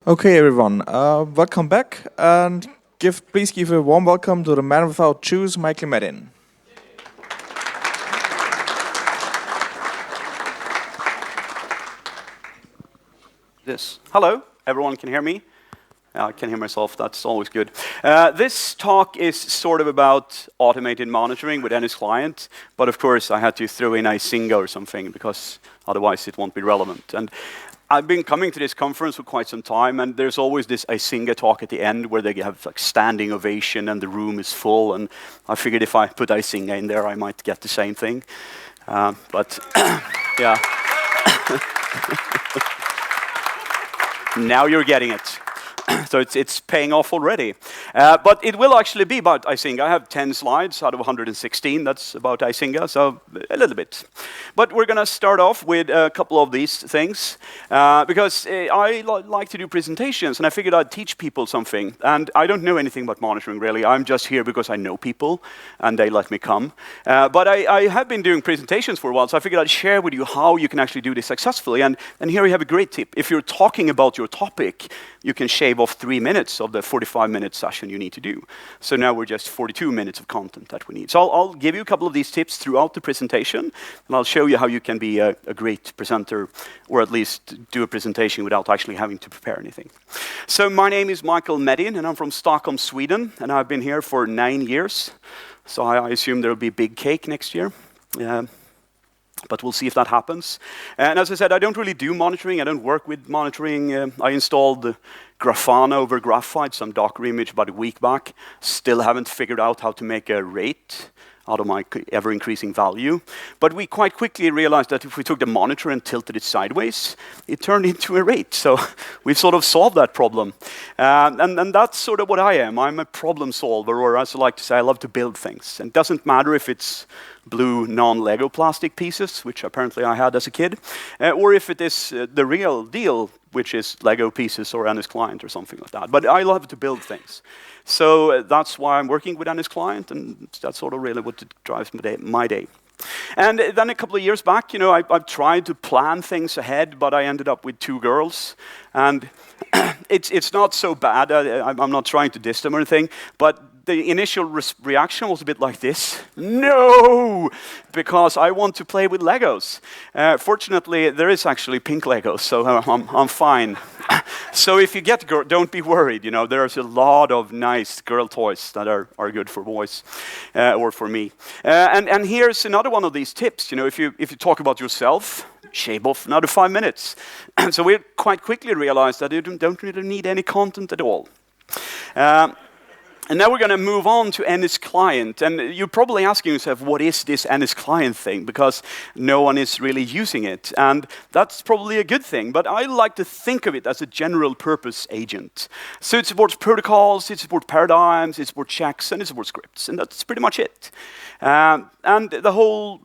Okay, everyone, welcome back, and please give a warm welcome to the man without shoes, Michael Medin. Hello, everyone can hear me? I can hear myself, that's always good. This talk is sort of about automated monitoring with NSClient, but of course I had to throw in Icinga or something because otherwise it won't be relevant. And I've been coming to this conference for quite some time, and there's always this Icinga talk at the end where they have like standing ovation and the room is full, and I figured if I put Icinga in there I might get the same thing. But yeah. Now you're getting it. So it's paying off already. But it will actually be about Icinga. I have 10 slides out of 116. That's about Icinga, so a little bit. But we're going to start off with a couple of these things because I like to do presentations, and I figured I'd teach people something. And I don't know anything about monitoring, really. I'm just here because I know people, and they let me come. But I have been doing presentations for a while, so I figured I'd share with you how you can actually do this successfully. And here we have a great tip. If you're talking about your topic, you can shave off 3 minutes of the 45-minute session you need to do. So now we're just 42 minutes of content that we need. So I'll give you a couple of these tips throughout the presentation, and I'll show you how you can be a great presenter, or at least do a presentation without actually having to prepare anything. So my name is Michael Medin, and I'm from Stockholm, Sweden, and I've been here for 9 years. So I assume there'll be big cake next year. But we'll see if that happens. And as I said, I don't really do monitoring. I don't work with monitoring. I installed Grafana over Graphite, some Docker image, about a week back. Still haven't figured out how to make a rate out of my ever-increasing value. But we quite quickly realized that if we took the monitor and tilted it sideways, it turned into a rate. So we've sort of solved that problem. And that's sort of what I am. I'm a problem solver, or as I like to say, I love to build things. And it doesn't matter if it's blue non-Lego plastic pieces, which apparently I had as a kid, or if it is the real deal, which is Lego pieces or NSClient or something like that. But I love to build things. So that's why I'm working with NSClient, and that's sort of really what drives my day. And then a couple of years back, you know, I've tried to plan things ahead, but I ended up with 2 girls. And it's not so bad. I'm not trying to diss them or anything, but the initial reaction was a bit like this. No! Because I want to play with Legos. Fortunately, there is actually pink Legos, so I'm fine. So if you get girl, don't be worried. You know, there's a lot of nice girl toys that are good for boys, or for me. And here's another one of these tips. You know, if you talk about yourself, shave off another 5 minutes. And so we quite quickly realized that you don't really need any content at all. And now we're going to move on to NSClient. And you're probably asking yourself, what is this NSClient thing? Because no one is really using it. And that's probably a good thing. But I like to think of it as a general purpose agent. So it supports protocols, it supports paradigms, it supports checks, and it supports scripts. And that's pretty much it. And the whole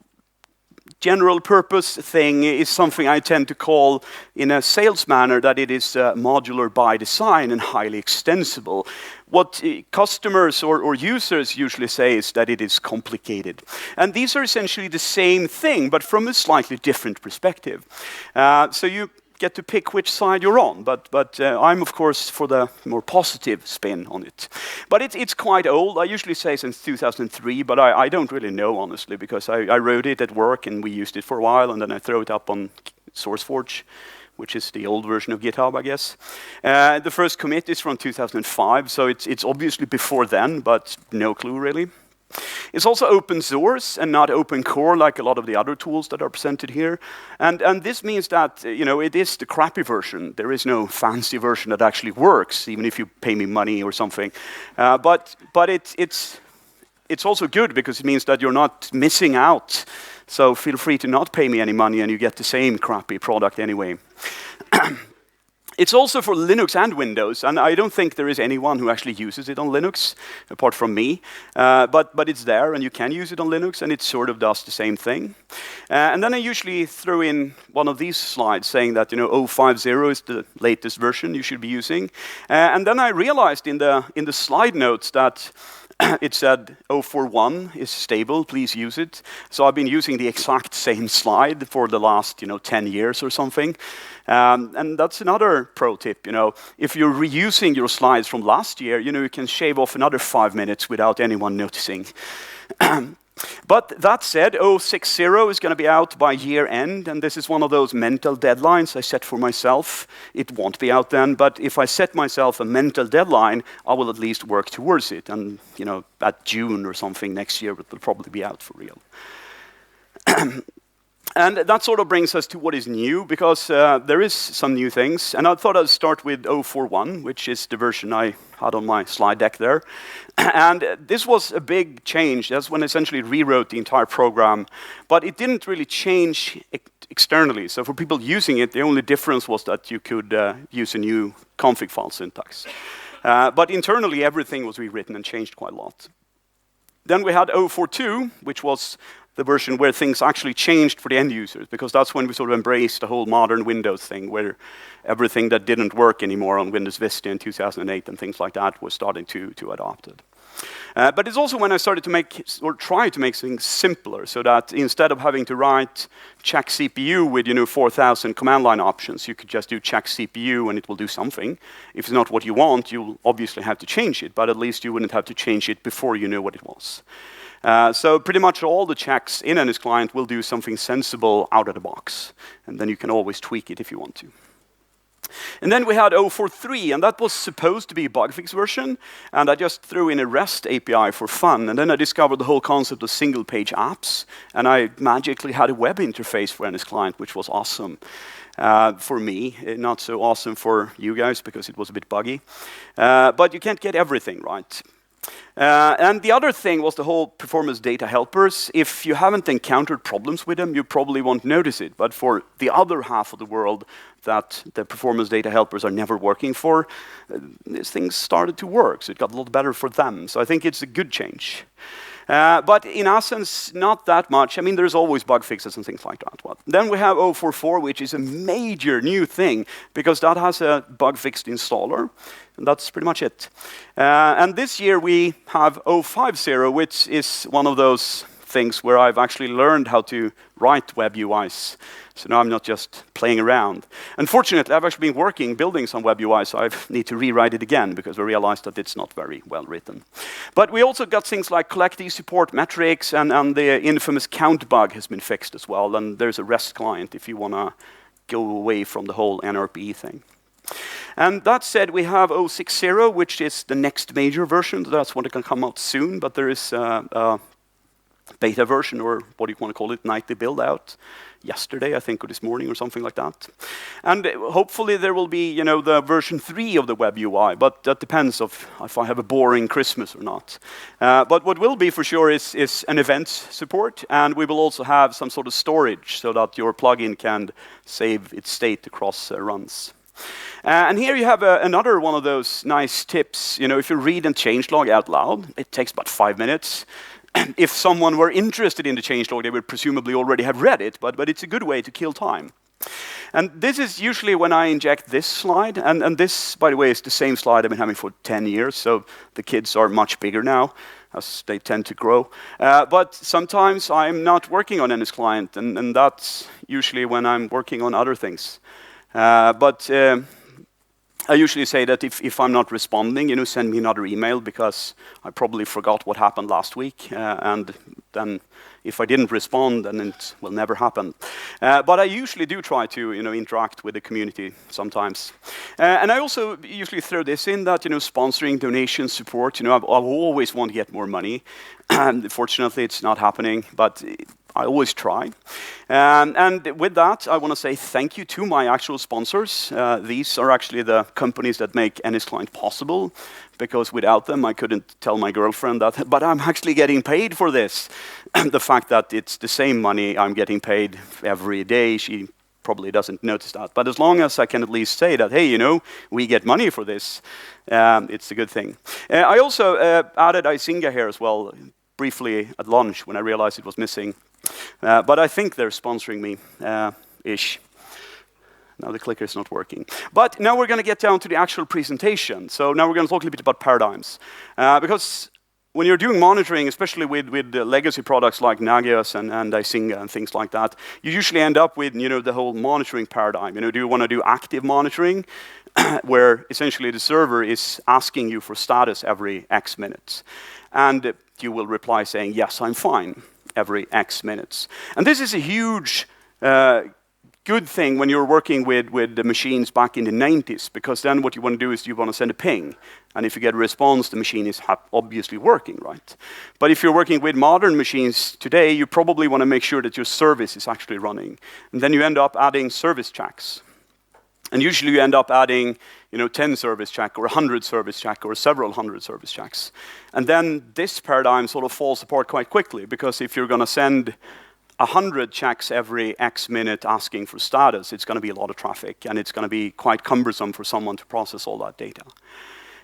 general purpose thing is something I tend to call, in a sales manner, that it is modular by design and highly extensible. What customers or users usually say is that it is complicated. And these are essentially the same thing, but from a slightly different perspective. So you get to pick which side you're on, but I'm, of course, for the more positive spin on it. But it's quite old. I usually say since 2003, but I don't really know, honestly, because I wrote it at work, and we used it for a while, and then I throw it up on SourceForge, which is the old version of GitHub, I guess. The first commit is from 2005, so it's obviously before then, but no clue, really. It's also open source and not open core like a lot of the other tools that are presented here. And this means that, you know, it is the crappy version. There is no fancy version that actually works, even if you pay me money or something. But it's also good because it means that you're not missing out. So feel free to not pay me any money and you get the same crappy product anyway. It's also for Linux and Windows, and I don't think there is anyone who actually uses it on Linux, apart from me. But it's there, and you can use it on Linux, and it sort of does the same thing. And then I usually throw in one of these slides saying that, you know, 050 is the latest version you should be using. And then I realized in the slide notes that it said 041 is stable, please use it. So I've been using the exact same slide for the last 10 years or something. And that's another pro tip, if you're reusing your slides from last year, you can shave off another 5 minutes without anyone noticing. But that said, 060 is going to be out by year end, and this is one of those mental deadlines I set for myself. It won't be out then, but if I set myself a mental deadline, I will at least work towards it. And, at June or something next year, it will probably be out for real. And that sort of brings us to what is new, because there is some new things. And I thought I'd start with 041, which is the version I had on my slide deck there. And this was a big change. That's when I essentially rewrote the entire program. But it didn't really change externally. So for people using it, the only difference was that you could use a new config file syntax. But internally, everything was rewritten and changed quite a lot. Then we had 042, which was the version where things actually changed for the end users, because that's when we sort of embraced the whole modern Windows thing, where everything that didn't work anymore on Windows Vista in 2008 and things like that was starting to adopt it. But it's also when I started to make, or try to make things simpler, so that instead of having to write check CPU with 4,000 command line options, you could just do check CPU and it will do something. If it's not what you want, you'll obviously have to change it, but at least you wouldn't have to change it before you knew what it was. So pretty much all the checks in NSClient will do something sensible out of the box. And then you can always tweak it if you want to. And then we had 043, and that was supposed to be a bug fix version. And I just threw in a REST API for fun. And then I discovered the whole concept of single-page apps. And I magically had a web interface for NSClient, which was awesome. For me, not so awesome for you guys, because it was a bit buggy. But you can't get everything right. And the other thing was the whole performance data helpers. If you haven't encountered problems with them, you probably won't notice it. But for the other half of the world that the performance data helpers are never working for, these things started to work. So it got a lot better for them. So I think it's a good change. But in essence, not that much. I mean, there's always bug fixes and things like that. Well, then we have 044, which is a major new thing, because that has a bug fixed installer. And that's pretty much it. And this year we have 050, which is one of those things where I've actually learned how to write web UIs. So now I'm not just playing around. Unfortunately, I've actually been working, building some web UI, so I need to rewrite it again because I realized that it's not very well written. But we also got things like collect support metrics, and the infamous count bug has been fixed as well. And there's a REST client if you want to go away from the whole NRP thing. And that said, we have 060, which is the next major version. That's what can come out soon, but there is a beta version, or what do you want to call it, nightly build out yesterday, I think, or this morning, or something like that. And hopefully there will be, the version 3 of the web UI, but that depends if I have a boring Christmas or not. But what will be for sure is an events support, and we will also have some sort of storage so that your plugin can save its state across runs. And here you have another one of those nice tips. If you read a changelog out loud, it takes about 5 minutes. If someone were interested in the changelog, they would presumably already have read it, but it's a good way to kill time. And this is usually when I inject this slide, and this, by the way, is the same slide I've been having for 10 years, so the kids are much bigger now, as they tend to grow. But sometimes I'm not working on NSClient, and that's usually when I'm working on other things. But I usually say that if I'm not responding, send me another email, because I probably forgot what happened last week. And then if I didn't respond, then it will never happen. But I usually do try to interact with the community sometimes. And I also usually throw this in that sponsoring, donation, support. I've always want to get more money. And fortunately, it's not happening. But I always try. And with that, I want to say thank you to my actual sponsors. These are actually the companies that make NSClient possible, because without them, I couldn't tell my girlfriend that, but I'm actually getting paid for this. The fact that it's the same money I'm getting paid every day, she probably doesn't notice that. But as long as I can at least say that, hey, we get money for this, it's a good thing. I also added Icinga here as well, briefly at lunch when I realized it was missing. But I think they're sponsoring me, ish. Now the clicker is not working. But now we're going to get down to the actual presentation. So now we're going to talk a little bit about paradigms. Because when you're doing monitoring, especially with the legacy products like NETWAYS and Icinga and things like that, you usually end up with the whole monitoring paradigm. Do you want to do active monitoring, where essentially the server is asking you for status every X minutes, and you will reply saying, yes, I'm fine, every X minutes. And this is a huge good thing when you're working with the machines back in the 90s, because then what you want to do is you want to send a ping. And if you get a response, the machine is obviously working, right? But if you're working with modern machines today, you probably want to make sure that your service is actually running. And then you end up adding service checks. And usually you end up adding 10 service check or 100 service check or several hundred service checks. And then this paradigm sort of falls apart quite quickly, because if you're going to send 100 checks every X minute asking for status, it's going to be a lot of traffic, and it's going to be quite cumbersome for someone to process all that data.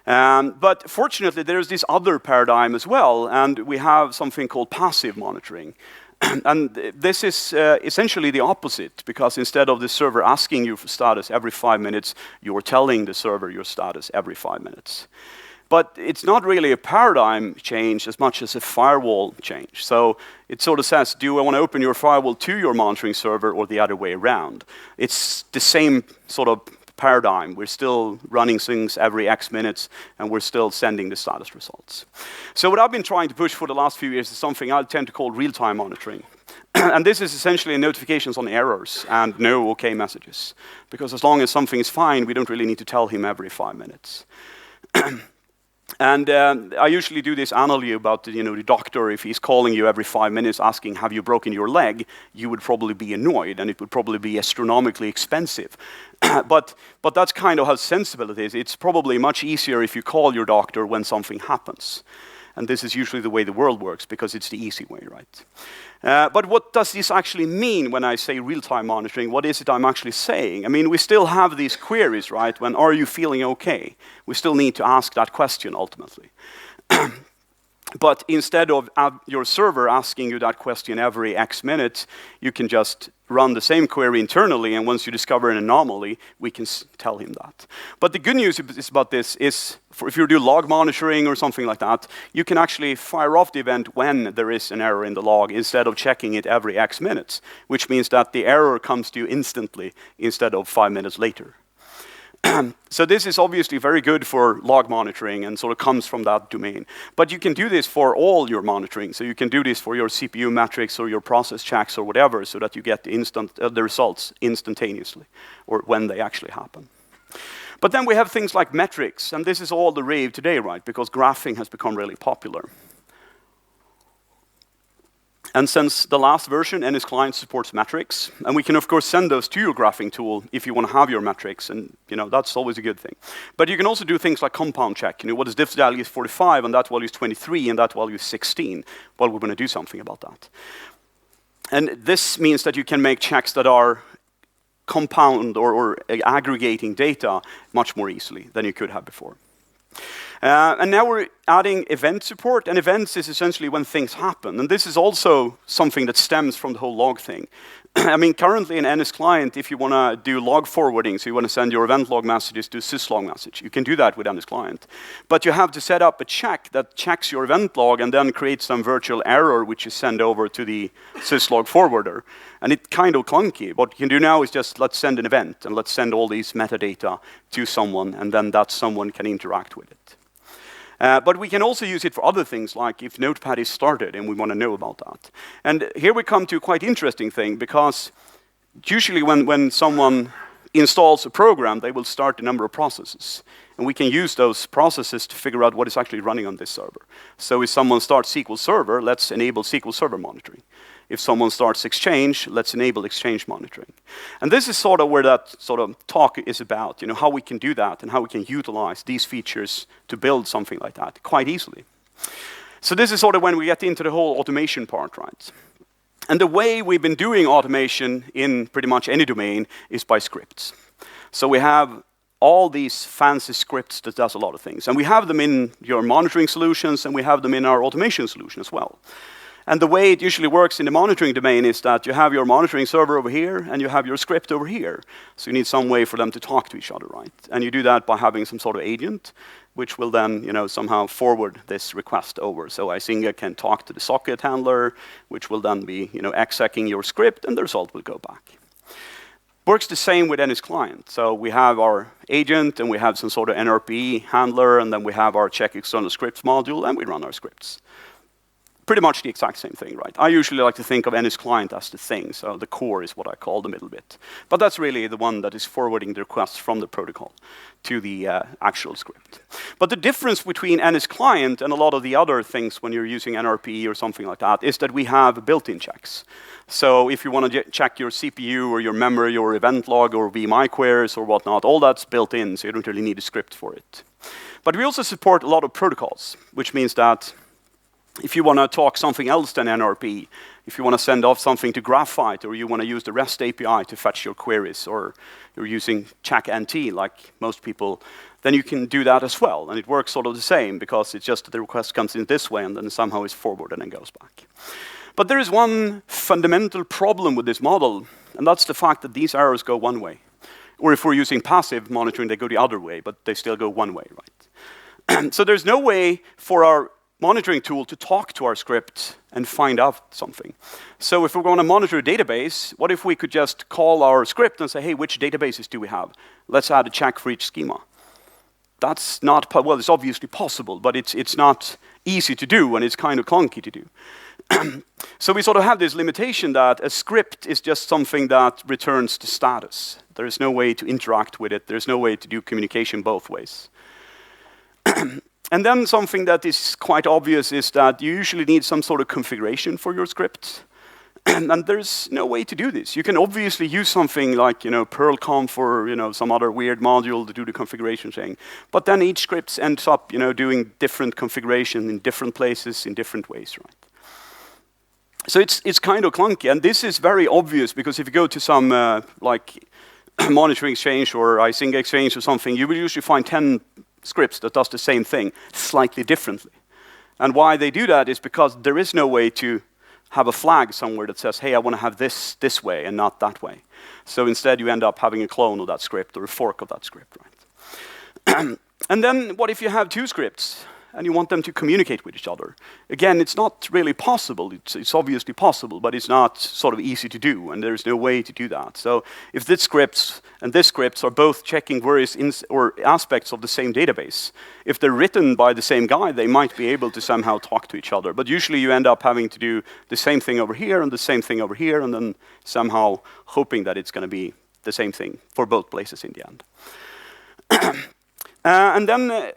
But fortunately, there's this other paradigm as well, and we have something called passive monitoring. And this is essentially the opposite, because instead of the server asking you for status every 5 minutes, you're telling the server your status every 5 minutes. But it's not really a paradigm change as much as a firewall change. So it sort of says, do I want to open your firewall to your monitoring server or the other way around? It's the same sort of paradigm. We're still running things every X minutes, and we're still sending the status results. So what I've been trying to push for the last few years is something I tend to call real-time monitoring. And this is essentially notifications on errors and no OK messages. Because as long as something is fine, we don't really need to tell him every 5 minutes. And I usually do this analogy about the doctor. If he's calling you every 5 minutes asking, have you broken your leg, you would probably be annoyed, and it would probably be astronomically expensive. but that's kind of how sensible it is. It's probably much easier if you call your doctor when something happens. And this is usually the way the world works, because it's the easy way, right? But what does this actually mean when I say real-time monitoring? What is it I'm actually saying? I mean, we still have these queries, right? When are you feeling okay? We still need to ask that question ultimately. But instead of your server asking you that question every X minutes, you can just run the same query internally, and once you discover an anomaly, we can tell him that. But the good news is about this is, if you do log monitoring or something like that, you can actually fire off the event when there is an error in the log instead of checking it every X minutes, which means that the error comes to you instantly instead of 5 minutes later. So this is obviously very good for log monitoring and sort of comes from that domain. But you can do this for all your monitoring. So you can do this for your CPU metrics or your process checks or whatever, so that you get the results instantaneously, or when they actually happen. But then we have things like metrics, and this is all the rave today, right? Because graphing has become really popular. And since the last version, NSClient supports metrics, and we can of course send those to your graphing tool if you want to have your metrics, and that's always a good thing. But you can also do things like compound check. What is this value is 45, and that value is 23, and that value is 16. Well, we're going to do something about that. And this means that you can make checks that are compound or aggregating data much more easily than you could have before. And now we're adding event support, and events is essentially when things happen. And this is also something that stems from the whole log thing. I mean, currently in NSClient, if you want to do log forwarding, so you want to send your event log messages to a syslog message, you can do that with NSClient. But you have to set up a check that checks your event log and then creates some virtual error which you send over to the syslog forwarder. And it's kind of clunky. What you can do now is just let's send an event and let's send all these metadata to someone, and then that someone can interact with it. But we can also use it for other things, like if Notepad is started and we want to know about that. And here we come to a quite interesting thing, because usually when someone installs a program, they will start a number of processes. And we can use those processes to figure out what is actually running on this server. So if someone starts SQL Server, let's enable SQL Server monitoring. If someone starts Exchange, let's enable Exchange monitoring. And this is sort of where that sort of talk is about, how we can do that and how we can utilize these features to build something like that quite easily. So this is sort of when we get into the whole automation part, right? And the way we've been doing automation in pretty much any domain is by scripts. So we have all these fancy scripts that does a lot of things. And we have them in your monitoring solutions, and we have them in our automation solution as well. And the way it usually works in the monitoring domain is that you have your monitoring server over here, and you have your script over here. So you need some way for them to talk to each other, right? And you do that by having some sort of agent, which will then, somehow forward this request over. So Icinga can talk to the socket handler, which will then be, execing your script, and the result will go back. Works the same with NSClient. So we have our agent, and we have some sort of NRP handler, and then we have our check external scripts module, and we run our scripts. Pretty much the exact same thing, right? I usually like to think of NSClient as the thing, so the core is what I call the middle bit. But that's really the one that is forwarding the requests from the protocol to the actual script. But the difference between NSClient and a lot of the other things when you're using NRP or something like that is that we have built-in checks. So if you want to check your CPU or your memory or event log or VMI queries or whatnot, all that's built in, so you don't really need a script for it. But we also support a lot of protocols, which means that if you want to talk something else than NRP, if you want to send off something to Graphite, or you want to use the REST API to fetch your queries, or you're using CheckNT like most people, then you can do that as well. And it works sort of the same, because it's just that the request comes in this way and then somehow is forwarded and goes back. But there is one fundamental problem with this model, and that's the fact that these errors go one way. Or if we're using passive monitoring, they go the other way, but they still go one way, right? So there's no way for our monitoring tool to talk to our script and find out something. So if we're going to monitor a database, what if we could just call our script and say, hey, which databases do we have? Let's add a check for each schema. That's not, well, it's obviously possible, but it's not easy to do, and it's kind of clunky to do. So we sort of have this limitation that a script is just something that returns the status. There is no way to interact with it. There's no way to do communication both ways. And then something that is quite obvious is that you usually need some sort of configuration for your script. And there's no way to do this. You can obviously use something like, PerlConf or, some other weird module to do the configuration thing. But then each script ends up, doing different configuration in different places in different ways, right? So it's kind of clunky. And this is very obvious, because if you go to some, monitoring exchange or Icinga exchange or something, you will usually find 10 scripts that does the same thing slightly differently. And why they do that is because there is no way to have a flag somewhere that says, hey, I want to have this way and not that way. So instead you end up having a clone of that script or a fork of that script, right? And then what if you have two scripts and you want them to communicate with each other? Again, it's not really possible. It's obviously possible, but it's not sort of easy to do, and there's no way to do that. So if this script and this script are both checking various or aspects of the same database, if they're written by the same guy, they might be able to somehow talk to each other. But usually you end up having to do the same thing over here and the same thing over here, and then somehow hoping that it's going to be the same thing for both places in the end. And then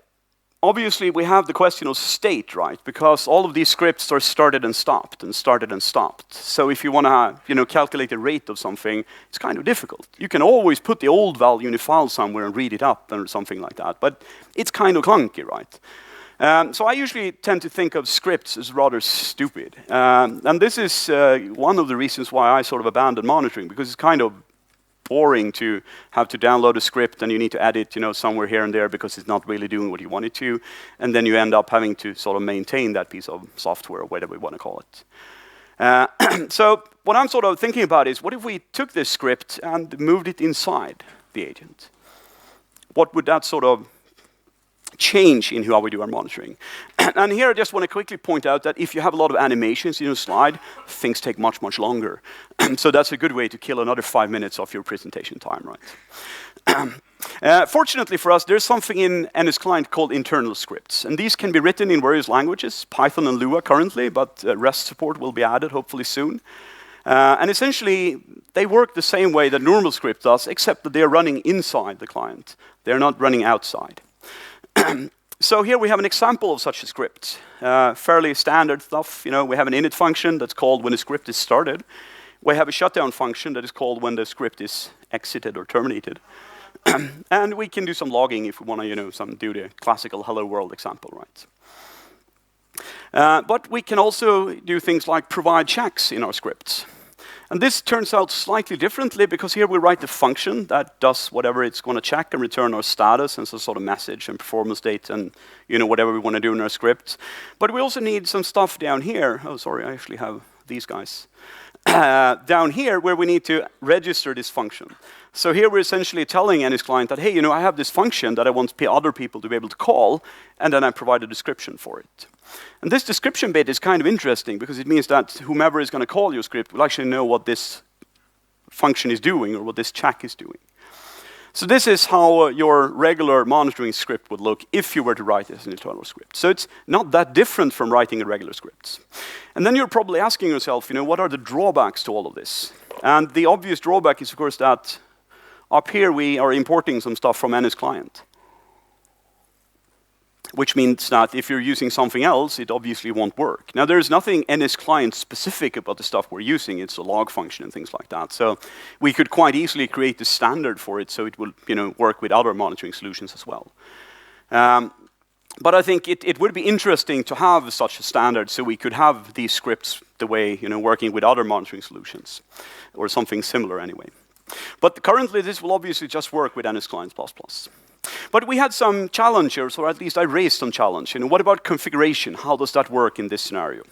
obviously, we have the question of state, right? Because all of these scripts are started and stopped and started and stopped. So if you want to, calculate the rate of something, it's kind of difficult. You can always put the old value in a file somewhere and read it up or something like that, but it's kind of clunky, right? So I usually tend to think of scripts as rather stupid. And this is one of the reasons why I sort of abandoned monitoring, because it's kind of boring to have to download a script and you need to add it, somewhere here and there because it's not really doing what you want it to, and then you end up having to sort of maintain that piece of software, or whatever we want to call it. So what I'm sort of thinking about is, what if we took this script and moved it inside the agent? What would that sort of change in how we do our monitoring? And here I just want to quickly point out that if you have a lot of animations in your slide, things take much, much longer. So that's a good way to kill another 5 minutes of your presentation time, right? Fortunately for us, there's something in NSClient called internal scripts. And these can be written in various languages, Python and Lua currently, but REST support will be added hopefully soon. And essentially, they work the same way that normal script does, except that they're running inside the client. They're not running outside. So here we have an example of such a script. Fairly standard stuff. We have an init function that's called when the script is started. We have a shutdown function that is called when the script is exited or terminated. And we can do some logging if we want to, do the classical hello world example, right? But we can also do things like provide checks in our scripts. And this turns out slightly differently because here we write the function that does whatever it's going to check and return our status and some sort of message and performance date and whatever we want to do in our script. But we also need some stuff down here. Oh, sorry, I actually have these guys. Down here where we need to register this function. So here we're essentially telling NSClient that, hey, I have this function that I want other people to be able to call, and then I provide a description for it. And this description bit is kind of interesting because it means that whomever is going to call your script will actually know what this function is doing or what this check is doing. So this is how your regular monitoring script would look if you were to write it as an internal script. So it's not that different from writing a regular script. And then you're probably asking yourself, what are the drawbacks to all of this? And the obvious drawback is, of course, that up here we are importing some stuff from NSClient, which means that if you're using something else, it obviously won't work. Now, there's nothing NSClient specific about the stuff we're using. It's a log function and things like that. So we could quite easily create the standard for it so it will work with other monitoring solutions as well. But I think it would be interesting to have such a standard so we could have these scripts the way, working with other monitoring solutions or something similar anyway. But currently, this will obviously just work with NSClient++. But we had some challenges, or at least I raised some challenge. What about configuration? How does that work in this scenario?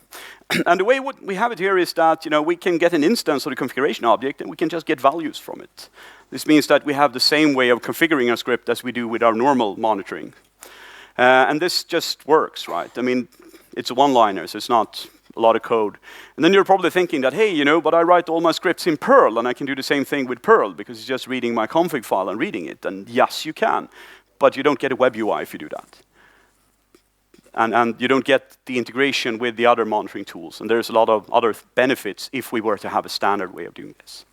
And the way we have it here is that we can get an instance of the configuration object, and we can just get values from it. This means that we have the same way of configuring our script as we do with our normal monitoring. And this just works, right? I mean, it's a one-liner, so it's not a lot of code. And then you're probably thinking that, hey, but I write all my scripts in Perl, and I can do the same thing with Perl, because it's just reading my config file and reading it. And yes, you can, but you don't get a web UI if you do that. And you don't get the integration with the other monitoring tools. And there's a lot of other benefits if we were to have a standard way of doing this.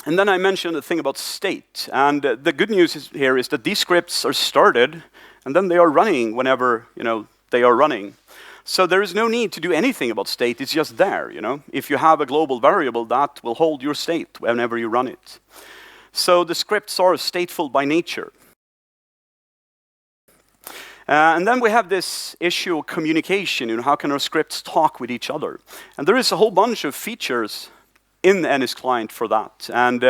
And then I mentioned the thing about state. And the good news here is that these scripts are started, and then they are running whenever they are running. So there is no need to do anything about state. It's just there. If you have a global variable, that will hold your state whenever you run it. So the scripts are stateful by nature. And then we have this issue of communication. How can our scripts talk with each other? And there is a whole bunch of features in the NSClient for that. And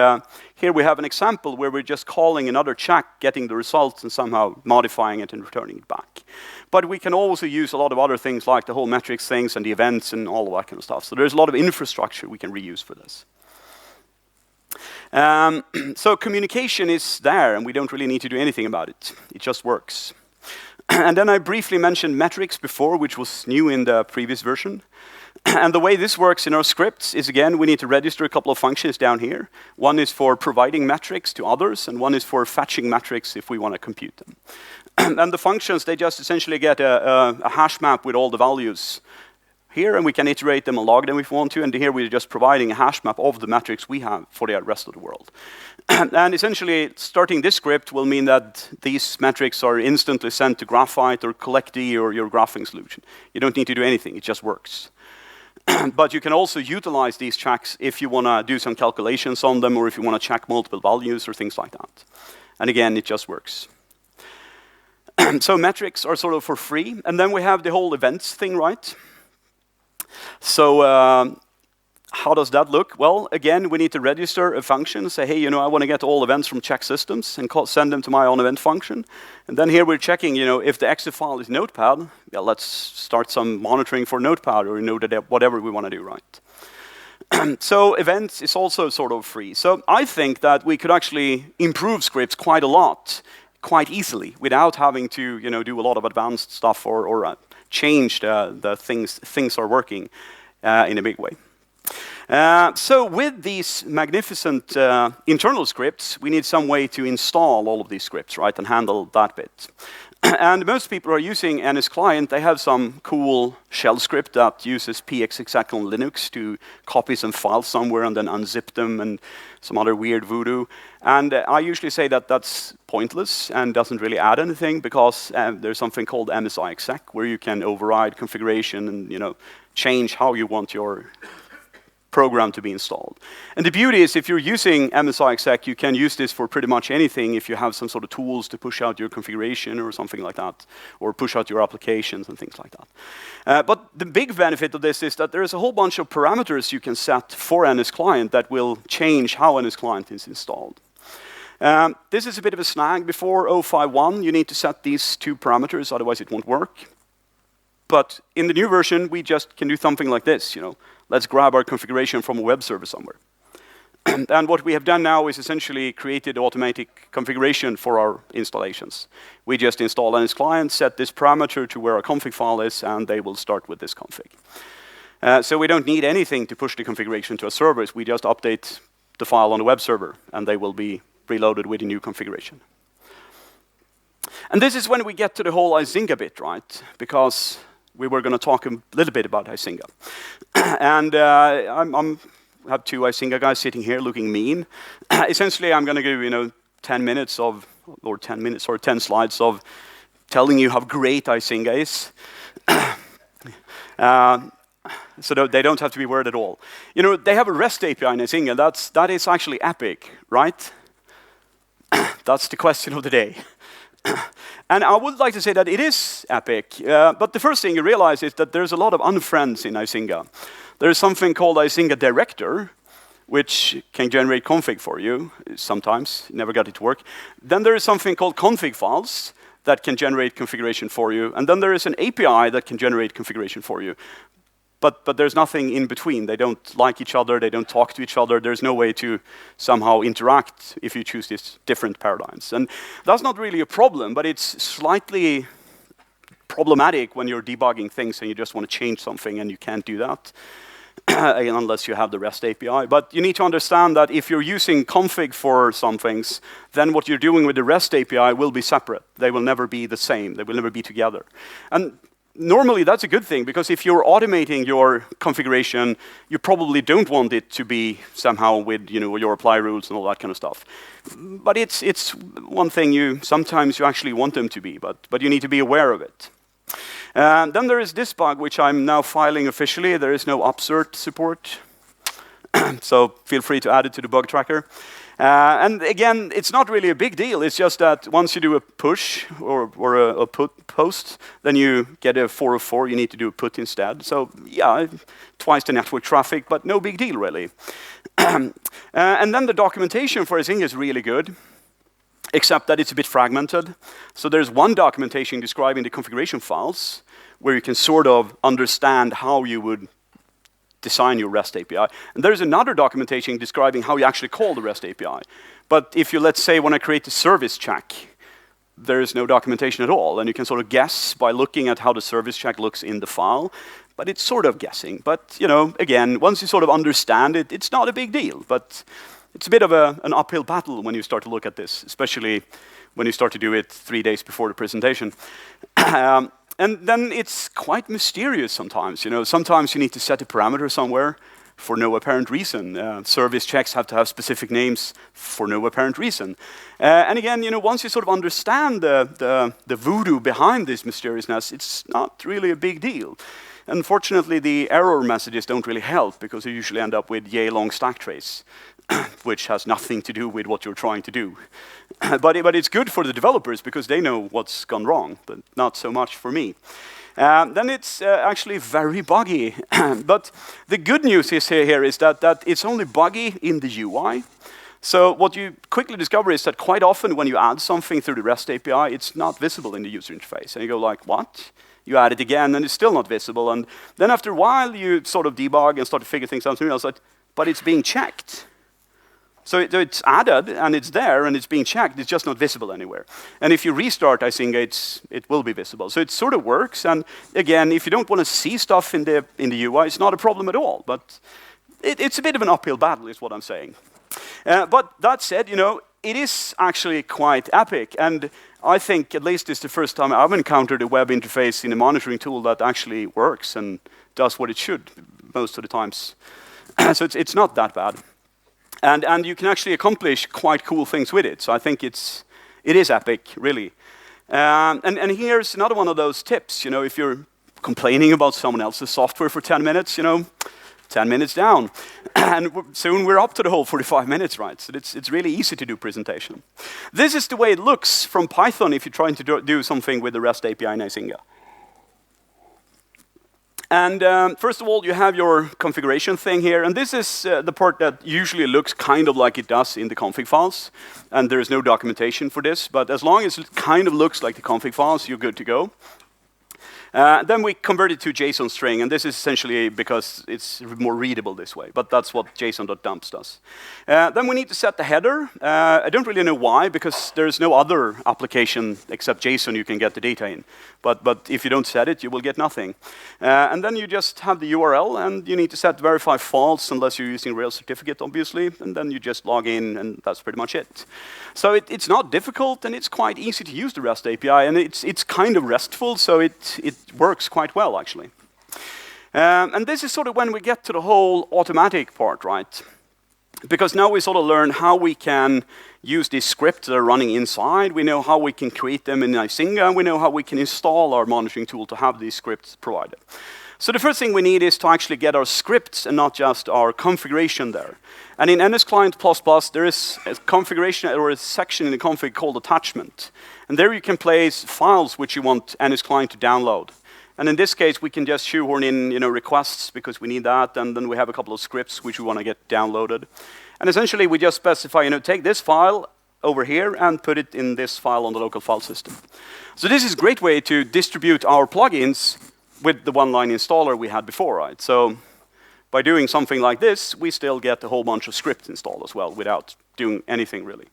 here we have an example where we're just calling another check, getting the results, and somehow modifying it and returning it back. But we can also use a lot of other things like the whole metrics things and the events and all of that kind of stuff. So there's a lot of infrastructure we can reuse for this. So communication is there, and we don't really need to do anything about it. It just works. And then I briefly mentioned metrics before, which was new in the previous version. And the way this works in our scripts is, again, we need to register a couple of functions down here. One is for providing metrics to others, and one is for fetching metrics if we want to compute them. And the functions, they just essentially get a hash map with all the values here, and we can iterate them and log them if we want to. And here we're just providing a hash map of the metrics we have for the rest of the world. And essentially, starting this script will mean that these metrics are instantly sent to Graphite or Collectd or your graphing solution. You don't need to do anything, it just works. But you can also utilize these checks if you want to do some calculations on them or if you want to check multiple values or things like that. And again, it just works. So metrics are sort of for free. And then we have the whole events thing, right? So how does that look? Well, again, we need to register a function, say, hey, I want to get all events from check systems and send them to my own event function. And then here we're checking, if the exe file is Notepad, yeah, let's start some monitoring for Notepad or whatever we want to do, right? So events is also sort of free. So I think that we could actually improve scripts quite a lot, quite easily, without having to do a lot of advanced stuff or change the things are working in a big way. So with these magnificent internal scripts, we need some way to install all of these scripts, right, and handle that bit. And most people are using NSClient. They have some cool shell script that uses pxexec on Linux to copy some files somewhere and then unzip them and some other weird voodoo. And I usually say that that's pointless and doesn't really add anything because there's something called MSIexec where you can override configuration and change how you want your program to be installed. And the beauty is if you're using MSI exec, you can use this for pretty much anything if you have some sort of tools to push out your configuration or something like that, or push out your applications and things like that. But the big benefit of this is that there is a whole bunch of parameters you can set for NSClient that will change how NSClient is installed. This is a bit of a snag. Before 051, you need to set these 2 parameters, otherwise it won't work. But in the new version, we just can do something like this. Let's grab our configuration from a web server somewhere. And what we have done now is essentially created automatic configuration for our installations. We just install NSClient, set this parameter to where our config file is, and they will start with this config. So we don't need anything to push the configuration to our servers. We just update the file on the web server, and they will be reloaded with a new configuration. And this is when we get to the whole Icinga bit, right? Because we were going to talk a little bit about Icinga. And I have 2 Icinga guys sitting here looking mean. Essentially, I'm going to give 10 minutes of, or 10 slides of telling you how great Icinga is. So they don't have to be worried at all. They have a REST API in Icinga. That is actually epic, right? That's the question of the day. And I would like to say that it is epic, but the first thing you realize is that there's a lot of unfriends in Icinga. There's something called Icinga Director, which can generate config for you, sometimes, never got it to work. Then there is something called config files that can generate configuration for you, and then there is an API that can generate configuration for you. But there's nothing in between. They don't like each other, they don't talk to each other, there's no way to somehow interact if you choose these different paradigms. And that's not really a problem, but it's slightly problematic when you're debugging things and you just want to change something and you can't do that unless you have the REST API. But you need to understand that if you're using config for some things, then what you're doing with the REST API will be separate. They will never be the same, they will never be together. And normally, that's a good thing, because if you're automating your configuration, you probably don't want it to be somehow with your apply rules and all that kind of stuff. But it's one thing sometimes you actually want them to be, but you need to be aware of it. Then there is this bug, which I'm now filing officially. There is no upsert support, so feel free to add it to the bug tracker. And again, it's not really a big deal. It's just that once you do a push or a post, then you get a 404. You need to do a put instead. So yeah, twice the network traffic, but no big deal really. And then the documentation for Icinga is really good, except that it's a bit fragmented. So there's one documentation describing the configuration files, where you can sort of understand how you would design your REST API. And there's another documentation describing how you actually call the REST API. But if you, let's say, want to create a service check, there is no documentation at all. And you can sort of guess by looking at how the service check looks in the file. But it's sort of guessing. But, again, once you sort of understand it, it's not a big deal. But it's a bit of an uphill battle when you start to look at this, especially when you start to do it 3 days before the presentation. And then it's quite mysterious sometimes. Sometimes you need to set a parameter somewhere for no apparent reason. Service checks have to have specific names for no apparent reason. And again, once you sort of understand the voodoo behind this mysteriousness, it's not really a big deal. Unfortunately, the error messages don't really help, because you usually end up with yay-long stack trace, which has nothing to do with what you're trying to do. But it's good for the developers, because they know what's gone wrong, but not so much for me. Then it's actually very buggy. But the good news here is that it's only buggy in the UI. So what you quickly discover is that quite often when you add something through the REST API, it's not visible in the user interface. And you go like, what? You add it again, and it's still not visible. And then after a while, you sort of debug and start to figure things out. And realize that, but it's being checked. So it's added, and it's there, and it's being checked. It's just not visible anywhere. And if you restart Icinga, it will be visible. So it sort of works. And again, if you don't want to see stuff in the UI, it's not a problem at all. But it's a bit of an uphill battle, is what I'm saying. But that said, it is actually quite epic. And I think at least it's the first time I've encountered a web interface in a monitoring tool that actually works and does what it should most of the times. So it's not that bad. And you can actually accomplish quite cool things with it. So I think it is epic, really. And here's another one of those tips. If you're complaining about someone else's software for 10 minutes, 10 minutes down. And soon we're up to the whole 45 minutes, right? So it's really easy to do presentation. This is the way it looks from Python if you're trying to do something with the REST API in Icinga. And first of all, you have your configuration thing here. And this is the part that usually looks kind of like it does in the config files. And there is no documentation for this. But as long as it kind of looks like the config files, you're good to go. Then we convert it to JSON string, and this is essentially because it's more readable this way, but that's what JSON.dumps does. Then we need to set the header. I don't really know why, because there's no other application except JSON you can get the data in. But if you don't set it, you will get nothing. And then you just have the URL, and you need to set verify false unless you're using Rails certificate, obviously, and then you just log in, and that's pretty much it. So it's not difficult, and it's quite easy to use the REST API, and it's kind of RESTful, so it works quite well, actually. And this is sort of when we get to the whole automatic part, right? Because now we sort of learn how we can use these scripts that are running inside. We know how we can create them in Icinga, and we know how we can install our monitoring tool to have these scripts provided. So the first thing we need is to actually get our scripts and not just our configuration there. And in NSClient++, there is a configuration or a section in the config called attachment. And there you can place files which you want NSClient to download. And in this case, we can just shoehorn in requests because we need that, and then we have a couple of scripts which we want to get downloaded. And essentially, we just specify, take this file over here and put it in this file on the local file system. So this is a great way to distribute our plugins with the one-line installer we had before, right? So by doing something like this, we still get a whole bunch of scripts installed as well without doing anything really.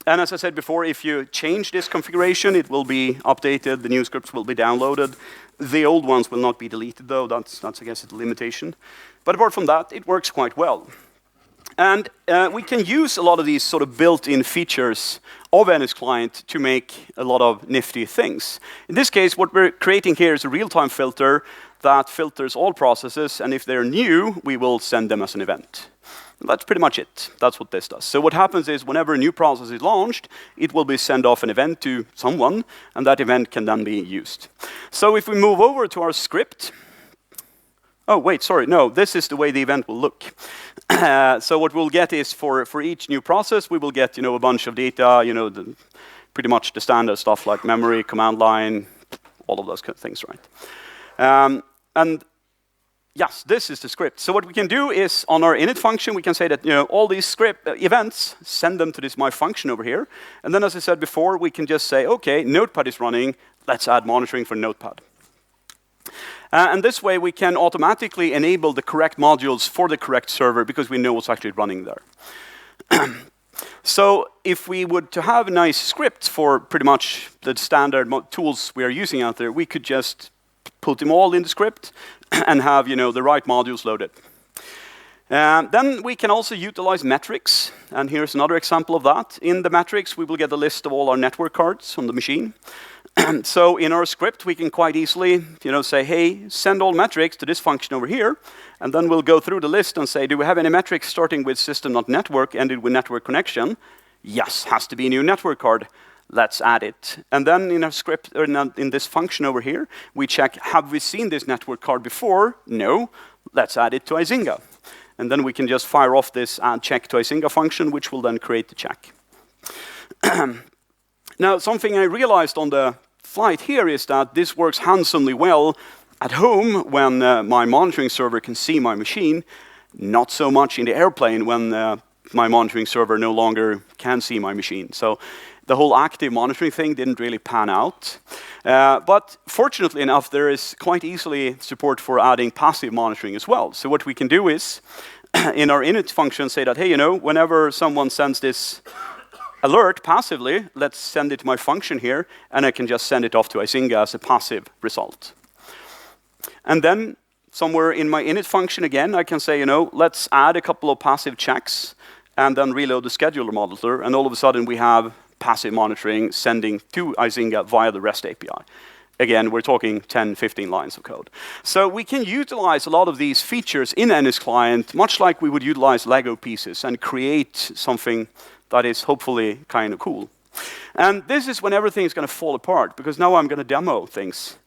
And as I said before, if you change this configuration, it will be updated, the new scripts will be downloaded. The old ones will not be deleted though, that's I guess, a limitation. But apart from that, it works quite well. And we can use a lot of these sort of built-in features of NSClient to make a lot of nifty things. In this case, what we're creating here is a real-time filter that filters all processes, and if they're new, we will send them as an event. And that's pretty much it. That's what this does. So what happens is whenever a new process is launched, it will be sent off an event to someone, and that event can then be used. So if we move over to our script, oh, wait, sorry, no, this is the way the event will look. So what we'll get is for each new process, we will get a bunch of data, pretty much the standard stuff like memory, command line, all of those kind of things, right? And yes, this is the script. So what we can do is on our init function, we can say that all these script events, send them to this my function over here. And then as I said before, we can just say, okay, Notepad is running, let's add monitoring for Notepad. And this way we can automatically enable the correct modules for the correct server because we know what's actually running there. So if we would to have a nice script for pretty much the standard tools we are using out there, we could just put them all in the script and have the right modules loaded. Then we can also utilize metrics, and here's another example of that. In the metrics, we will get a list of all our network cards on the machine. So in our script, we can quite easily say, hey, send all metrics to this function over here, and then we'll go through the list and say, do we have any metrics starting with system.network, ended with network connection? Yes, has to be a new network card. Let's add it. And then in our script, or in this function over here, we check, have we seen this network card before? No. Let's add it to Icinga. And then we can just fire off this add check to Icinga function, which will then create the check. Now, something I realized on the flight here is that this works handsomely well at home when my monitoring server can see my machine, not so much in the airplane when my monitoring server no longer can see my machine. So the whole active monitoring thing didn't really pan out. But fortunately enough, there is quite easily support for adding passive monitoring as well. So what we can do is, in our init function, say that, hey, whenever someone sends this alert passively, let's send it to my function here, and I can just send it off to Icinga as a passive result. And then somewhere in my init function again, I can say, let's add a couple of passive checks, and then reload the scheduler modeler, and all of a sudden we have passive monitoring sending to Icinga via the REST API. Again, we're talking 10, 15 lines of code. So we can utilize a lot of these features in NSClient, much like we would utilize Lego pieces and create something that is hopefully kind of cool. And this is when everything is going to fall apart, because now I'm going to demo things.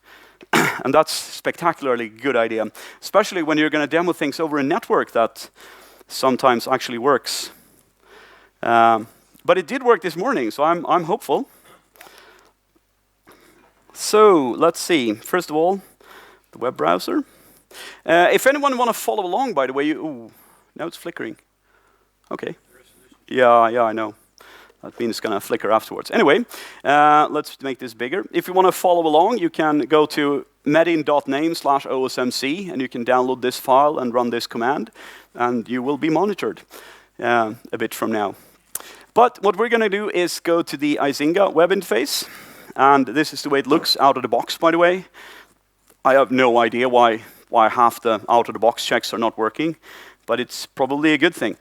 And that's spectacularly good idea, especially when you're going to demo things over a network that sometimes actually works. But it did work this morning, so I'm hopeful. So let's see. First of all, the web browser. If anyone want to follow along, by the way, ooh, now it's flickering. Okay. Yeah, I know. That means it's going to flicker afterwards. Anyway, let's make this bigger. If you want to follow along, you can go to medin.name/OSMC, and you can download this file and run this command, and you will be monitored a bit from now. But what we're going to do is go to the Icinga web interface, and this is the way it looks out of the box, by the way. I have no idea why half the out-of-the-box checks are not working, but it's probably a good thing.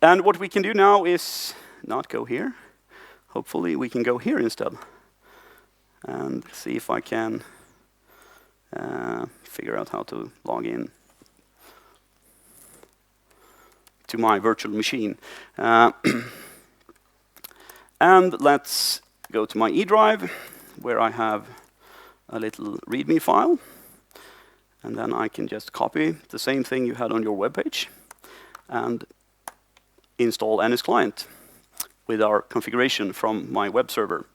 And what we can do now is not go here. Hopefully we can go here instead. And see if I can figure out how to log in to my virtual machine. And let's go to my E drive, where I have a little README file. And then I can just copy the same thing you had on your web page and install NSClient with our configuration from my web server.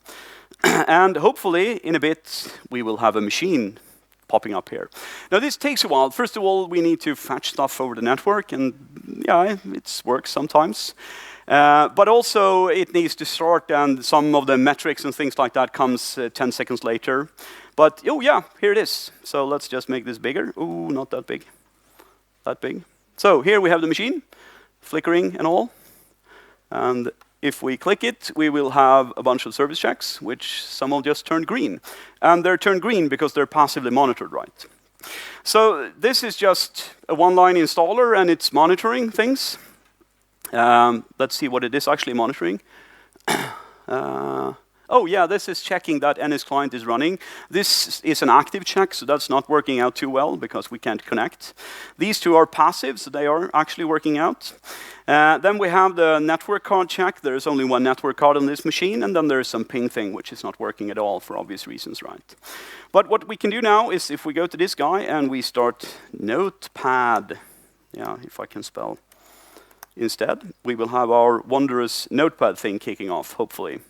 And hopefully, in a bit, we will have a machine popping up here. Now, this takes a while. First of all, we need to fetch stuff over the network, and yeah, it works sometimes. But also, it needs to start, and some of the metrics and things like that comes 10 seconds later. But, oh yeah, here it is. So let's just make this bigger. Ooh, not that big. That big. So here we have the machine, flickering and all. And if we click it, we will have a bunch of service checks, which some will just turn green. And they're turned green because they're passively monitored, right? So this is just a one-line installer, and it's monitoring things. Let's see what it is actually monitoring. Oh yeah, this is checking that NSClient is running. This is an active check, so that's not working out too well because we can't connect. These two are passive, so they are actually working out. Then we have the network card check. There's only one network card on this machine, and then there's some ping thing, which is not working at all for obvious reasons, right? But what we can do now is if we go to this guy and we start Notepad, yeah, if I can spell instead, we will have our wondrous Notepad thing kicking off, hopefully,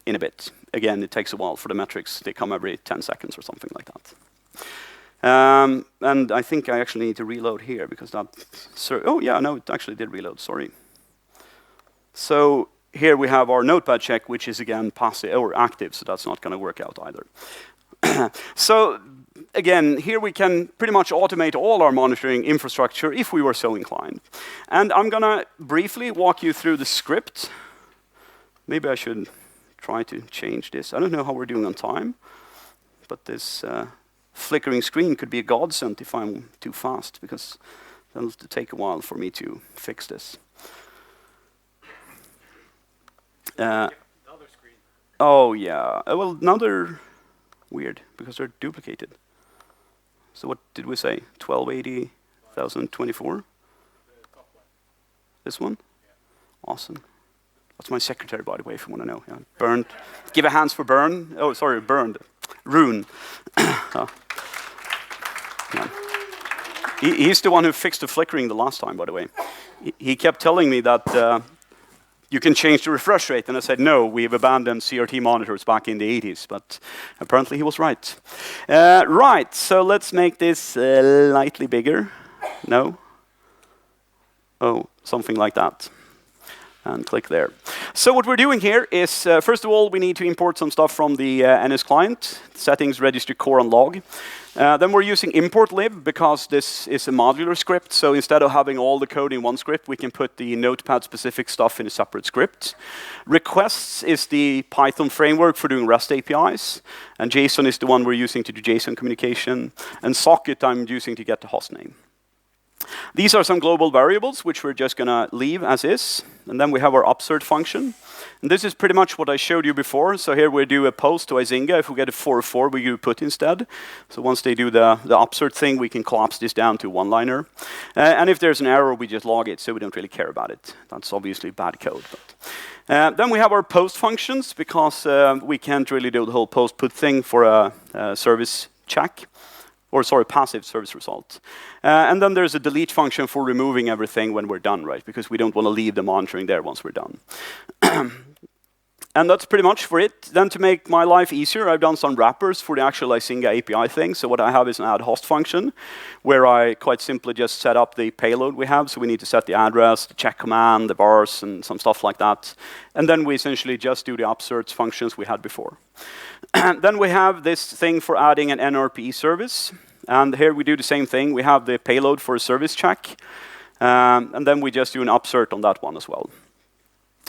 in a bit. Again, it takes a while for the metrics. They come every 10 seconds or something like that. And I think I actually need to reload here because that... oh, yeah, no, it actually did reload, sorry. So here we have our Notepad check, which is, again, passive or active, so that's not going to work out either. So, again, here we can pretty much automate all our monitoring infrastructure if we were so inclined. And I'm going to briefly walk you through the script. Maybe I should try to change this. I don't know how we're doing on time, but this flickering screen could be a godsend if I'm too fast, because it'll take a while for me to fix this. Another screen. Oh yeah, well now they're weird because they're duplicated. So what did we say? 1280, 1024? The top one. This one? Yeah. Awesome. That's my secretary, by the way, if you want to know. Yeah. Bernd. Give a hands for Bern. Oh, sorry, Bernd. Rune. Oh. Yeah. He's the one who fixed the flickering the last time, by the way. He kept telling me that you can change the refresh rate, and I said, no, we've abandoned CRT monitors back in the 80s, but apparently he was right. Right, so let's make this slightly bigger. No? Oh, something like that. And click there. So what we're doing here is, first of all, we need to import some stuff from the NSClient, settings, registry, core, and log. Then we're using import lib because this is a modular script. So instead of having all the code in one script, we can put the Notepad-specific stuff in a separate script. Requests is the Python framework for doing REST APIs. And JSON is the one we're using to do JSON communication. And socket I'm using to get the host name. These are some global variables, which we're just going to leave as is. And then we have our upsert function. And this is pretty much what I showed you before. So here we do a post to Icinga. If we get a 404, we do put instead. So once they do the upsert thing, we can collapse this down to one-liner. And if there's an error, we just log it, so we don't really care about it. That's obviously bad code. Then we have our post functions, because we can't really do the whole post put thing for a service check, or sorry, passive service result. And then there's a delete function for removing everything when we're done, right? Because we don't want to leave the monitoring there once we're done. And that's pretty much for it. Then to make my life easier, I've done some wrappers for the actual Icinga API thing. So what I have is an add host function, where I quite simply just set up the payload we have. So we need to set the address, the check command, the vars, and some stuff like that. And then we essentially just do the upserts functions we had before. And then we have this thing for adding an NRP service. And here we do the same thing. We have the payload for a service check. And then we just do an upsert on that one as well.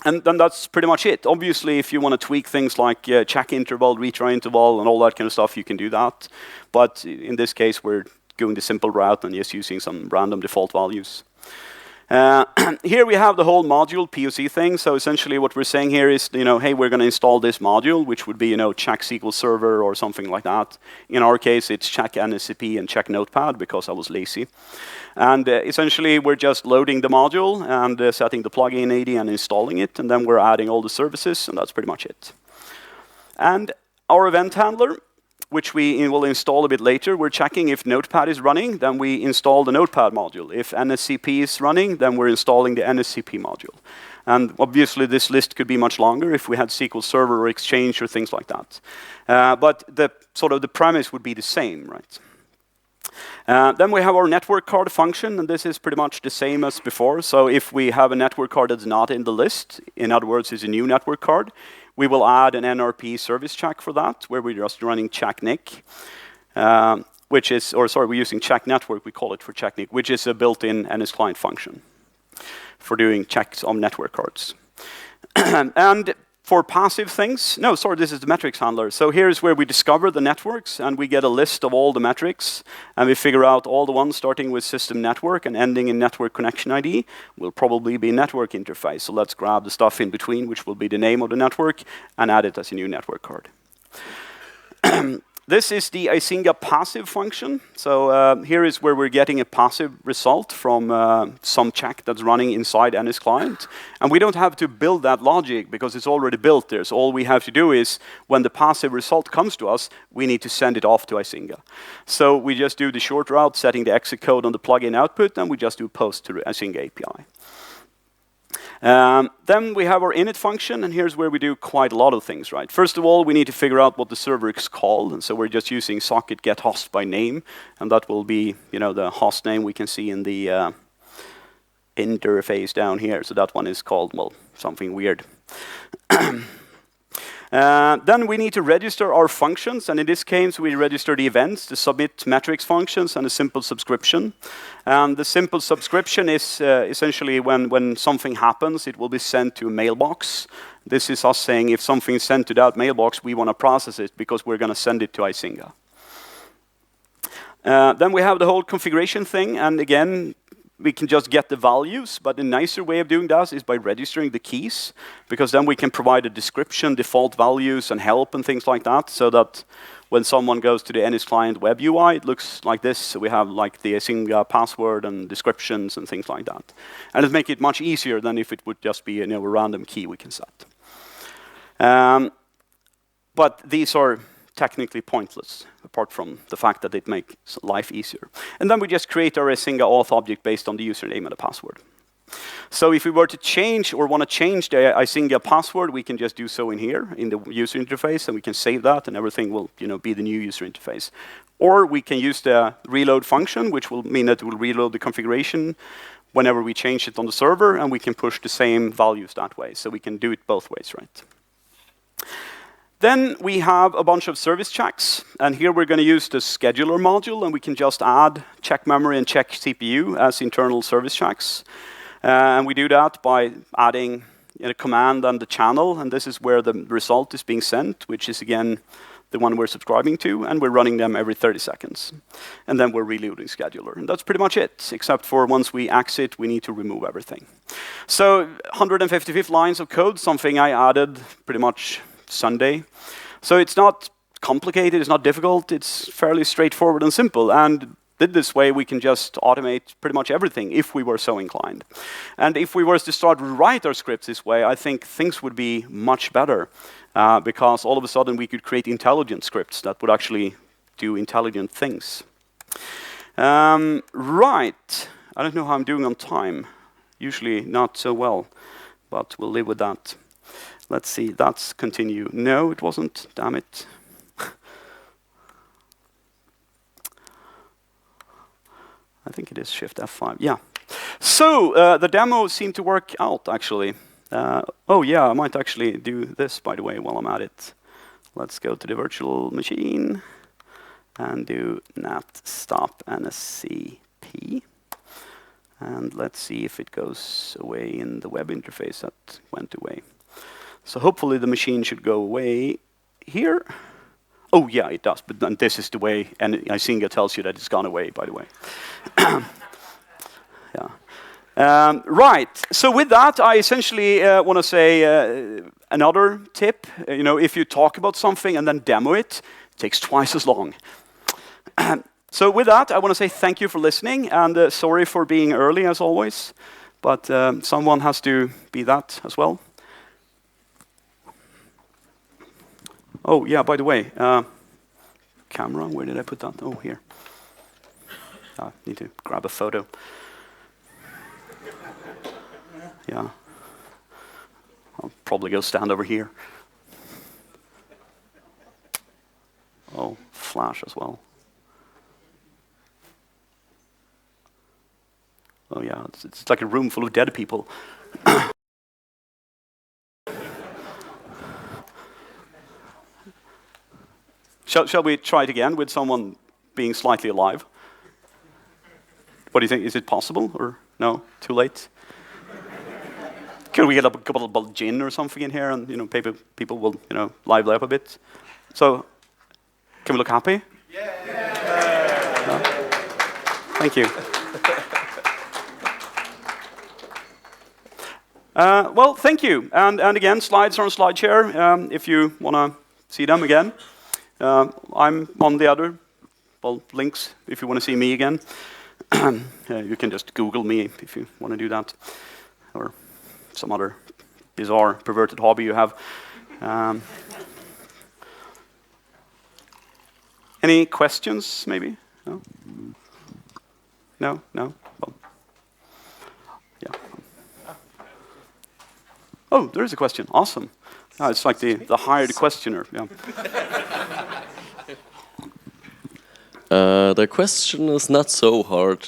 And then that's pretty much it. Obviously, if you want to tweak things like check interval, retry interval, and all that kind of stuff, you can do that. But in this case, we're going the simple route and just using some random default values. Here we have the whole module POC thing. So essentially what we're saying here is, hey, we're going to install this module, which would be, check SQL Server or something like that. In our case, it's check NSCP and check Notepad, because I was lazy. And essentially, we're just loading the module and setting the plugin ID and installing it. And then we're adding all the services, and that's pretty much it. And our event handler, which we will install a bit later, we're checking if Notepad is running, then we install the Notepad module. If NSCP is running, then we're installing the NSCP module. And obviously, this list could be much longer if we had SQL Server or Exchange or things like that. But the premise would be the same, right? Then we have our network card function, and this is pretty much the same as before. So if we have a network card that's not in the list, in other words, is a new network card, we will add an NRP service check for that, where we're just running check NIC, we're using check network, we call it for check NIC, which is a built-in NSClient function for doing checks on network cards. And for passive things, this is the metrics handler. So here's where we discover the networks, and we get a list of all the metrics, and we figure out all the ones starting with system network and ending in network connection ID will probably be network interface. So let's grab the stuff in between, which will be the name of the network, and add it as a new network card. This is the Icinga passive function. So here is where we're getting a passive result from some check that's running inside NSClient. And we don't have to build that logic because it's already built there. So all we have to do is, when the passive result comes to us, we need to send it off to Icinga. So we just do the short route, setting the exit code on the plugin output, and we just do post to the Icinga API. Then we have our init function, and here's where we do quite a lot of things, right? First of all, we need to figure out what the server is called, and so we're just using socket get host by name, and that will be, the host name we can see in the interface down here. So that one is called, something weird. Then we need to register our functions, and in this case, we register the events, the submit metrics functions, and a simple subscription. And the simple subscription is essentially when something happens, it will be sent to a mailbox. This is us saying if something is sent to that mailbox, we want to process it because we're going to send it to Icinga. Then we have the whole configuration thing, and again, we can just get the values, but a nicer way of doing that is by registering the keys, because then we can provide a description, default values, and help, and things like that, so that when someone goes to the NSClient web UI, it looks like this. So we have like the Icinga password and descriptions and things like that. And it makes it much easier than if it would just be a random key we can set. But these are technically pointless, apart from the fact that it makes life easier. And then we just create our Icinga auth object based on the username and the password. So if we were to change or want to change the Icinga password, we can just do so in here, in the user interface, and we can save that, and everything will be the new user interface. Or we can use the reload function, which will mean that it will reload the configuration whenever we change it on the server, and we can push the same values that way. So we can do it both ways, right? Then we have a bunch of service checks, and here we're going to use the scheduler module, and we can just add check memory and check CPU as internal service checks. And we do that by adding a command and the channel, and this is where the result is being sent, which is again the one we're subscribing to, and we're running them every 30 seconds. And then we're reloading scheduler, and that's pretty much it, except for once we exit, we need to remove everything. So 155 lines of code, something I added pretty much Sunday. So it's not complicated, it's not difficult, it's fairly straightforward and simple. And did this way, we can just automate pretty much everything if we were so inclined. And if we were to start to write our scripts this way, I think things would be much better because all of a sudden we could create intelligent scripts that would actually do intelligent things. Right. I don't know how I'm doing on time. Usually not so well, but we'll live with that. Let's see, that's continue. No, it wasn't. Damn it. I think it is Shift F5. Yeah. So the demo seemed to work out, actually. Oh, yeah, I might actually do this, by the way, while I'm at it. Let's go to the virtual machine and do nat stop NSCP. And let's see if it goes away in the web interface. That went away. So hopefully the machine should go away here. Oh, yeah, it does. But then this is the way, and Icinga tells you that it's gone away, by the way. Yeah. Right. So with that, I essentially want to say another tip. If you talk about something and then demo it, it takes twice as long. So with that, I want to say thank you for listening, and sorry for being early, as always. But someone has to be that as well. Oh, yeah, by the way, camera, where did I put that? Oh, here. I need to grab a photo. Yeah. I'll probably go stand over here. Oh, flash as well. Oh, yeah, it's like a room full of dead people. Shall we try it again with someone being slightly alive? What do you think? Is it possible, or no? Too late? Can we get a couple of gin or something in here, and people will lively up a bit? So, can we look happy? Yeah. No? Thank you. Well, thank you. And again, slides are on SlideShare if you want to see them again. I'm on the other links if you want to see me again. You can just Google me if you want to do that, or some other bizarre, perverted hobby you have. Any questions, maybe? No? No? No? Well, yeah. Oh, there is a question. Awesome. Oh, it's like the hired questioner. Yeah. The question is not so hard,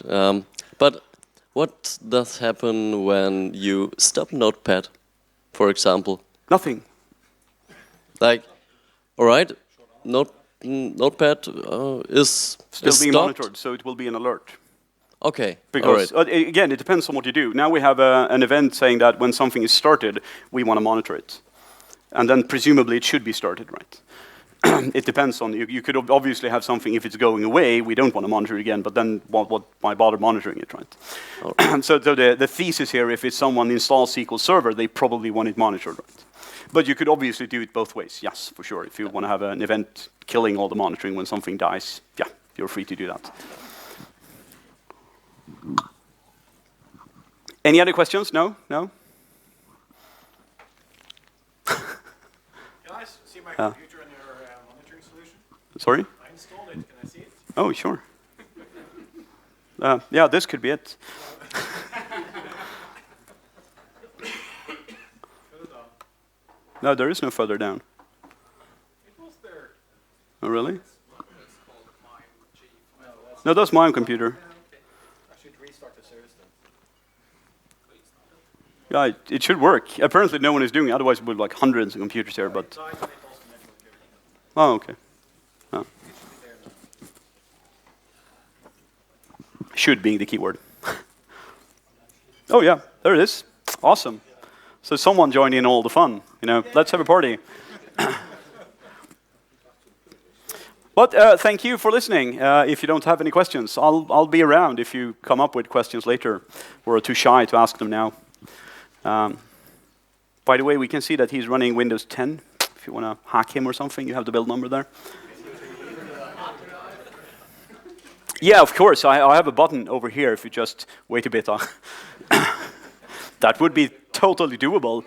but what does happen when you stop Notepad, for example? Nothing. Like, all right, Notepad is Still being stopped. monitored, so it will be an alert. Okay, Because, all right. again, it depends on what you do. Now we have an event saying that when something is started, we want to monitor it. And then presumably it should be started, right? It depends on, you could obviously have something, if it's going away, we don't want to monitor it again, but then why bother monitoring it, right? Oh. So the thesis here, if it's someone installs SQL Server, they probably want it monitored, right? But you could obviously do it both ways, yes, for sure. If you want to have an event killing all the monitoring when something dies, yeah, you're free to do that. Any other questions? No? No? Can I see my computer in your monitoring solution? Sorry? I installed it. Can I see it? Oh, sure. Yeah, this could be it. Further down. No, there is no further down. It was there. Oh, really? It's called Mime G. No, that's my computer. I should restart the service then. Yeah, it should work. Apparently no one is doing it, otherwise we would have like hundreds of computers here, but... Died and it also network everything. Oh, okay. Oh. There now. Should being the keyword. Oh yeah, there it is. Awesome. So someone joined in all the fun, let's have a party. But thank you for listening. If you don't have any questions, I'll be around if you come up with questions later or are too shy to ask them now. By the way, we can see that he's running Windows 10. If you want to hack him or something, you have the build number there. Yeah, of course. I have a button over here if you just wait a bit. That would be totally doable.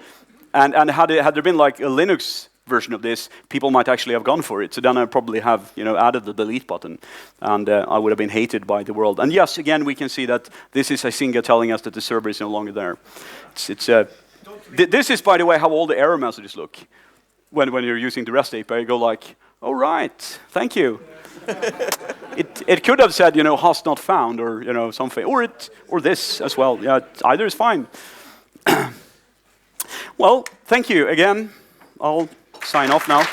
And had there been like a Linux version of this, people might actually have gone for it. So then I probably have added the delete button, and I would have been hated by the world. And yes, again, we can see that this is Icinga telling us that the server is no longer there. This is, by the way, how all the error messages look when you're using the REST API. You go like, "Oh right, thank you." It could have said, host not found, or something, or this as well. Yeah, either is fine. Well, thank you again. I'll sign off now.